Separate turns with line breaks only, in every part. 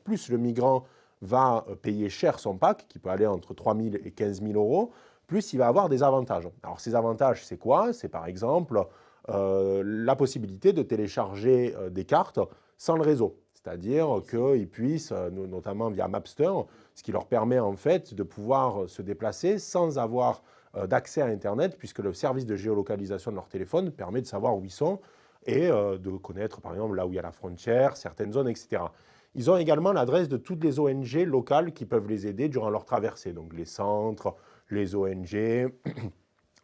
plus le migrant va payer cher son pack, qui peut aller entre 3 000 et 15 000 euros, plus il va avoir des avantages. Alors ces avantages, c'est quoi? C'est par exemple la possibilité de télécharger des cartes sans le réseau. C'est-à-dire qu'ils puissent, notamment via Mapster, ce qui leur permet en fait de pouvoir se déplacer sans avoir d'accès à Internet, puisque le service de géolocalisation de leur téléphone permet de savoir où ils sont et de connaître par exemple là où il y a la frontière, certaines zones, etc. Ils ont également l'adresse de toutes les ONG locales qui peuvent les aider durant leur traversée, donc les centres, les ONG,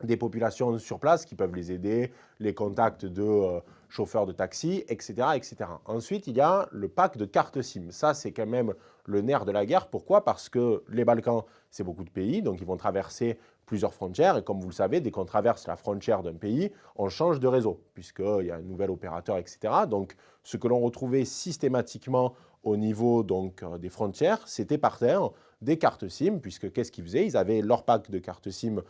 des populations sur place qui peuvent les aider, les contacts de chauffeurs de taxi, etc., etc. Ensuite, il y a le pack de cartes SIM. Ça, c'est quand même le nerf de la guerre. Pourquoi? Parce que les Balkans, c'est beaucoup de pays, donc ils vont traverser plusieurs frontières. Et comme vous le savez, dès qu'on traverse la frontière d'un pays, on change de réseau, puisqu'il y a un nouvel opérateur, etc. Donc, ce que l'on retrouvait systématiquement au niveau donc, des frontières, c'était par terre des cartes SIM, puisque qu'est-ce qu'ils faisaient? Ils avaient leur pack de cartes SIM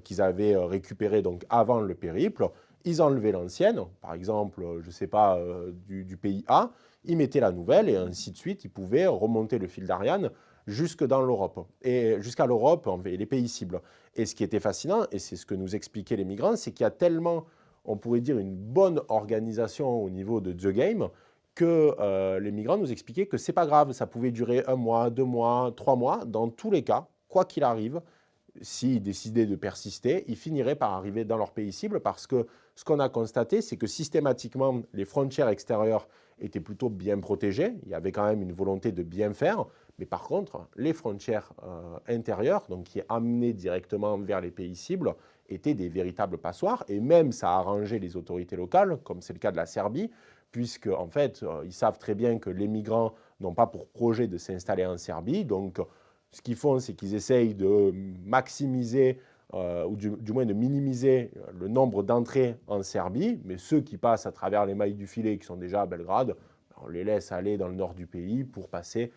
qu'ils avaient récupéré donc, avant le périple. Ils enlevaient l'ancienne, par exemple, je ne sais pas, du pays A, ils mettaient la nouvelle et ainsi de suite. Ils pouvaient remonter le fil d'Ariane jusque dans l'Europe, et jusqu'à l'Europe et les pays cibles. Et ce qui était fascinant, et c'est ce que nous expliquaient les migrants, c'est qu'il y a tellement, on pourrait dire, une bonne organisation au niveau de The Game que les migrants nous expliquaient que ce n'est pas grave, ça pouvait durer 1 mois, 2 mois, 3 mois. Dans tous les cas, quoi qu'il arrive, s'ils décidaient de persister, ils finiraient par arriver dans leur pays cible parce que ce qu'on a constaté, c'est que systématiquement, les frontières extérieures étaient plutôt bien protégées. Il y avait quand même une volonté de bien faire. Mais par contre, les frontières intérieures, donc qui amenaient directement vers les pays cibles, étaient des véritables passoires. Et même, ça a arrangé les autorités locales, comme c'est le cas de la Serbie, puisque en fait, ils savent très bien que les migrants n'ont pas pour projet de s'installer en Serbie. Donc, ce qu'ils font, c'est qu'ils essayent de maximiser ou du moins de minimiser le nombre d'entrées en Serbie. Mais ceux qui passent à travers les mailles du filet, qui sont déjà à Belgrade, on les laisse aller dans le nord du pays pour passer.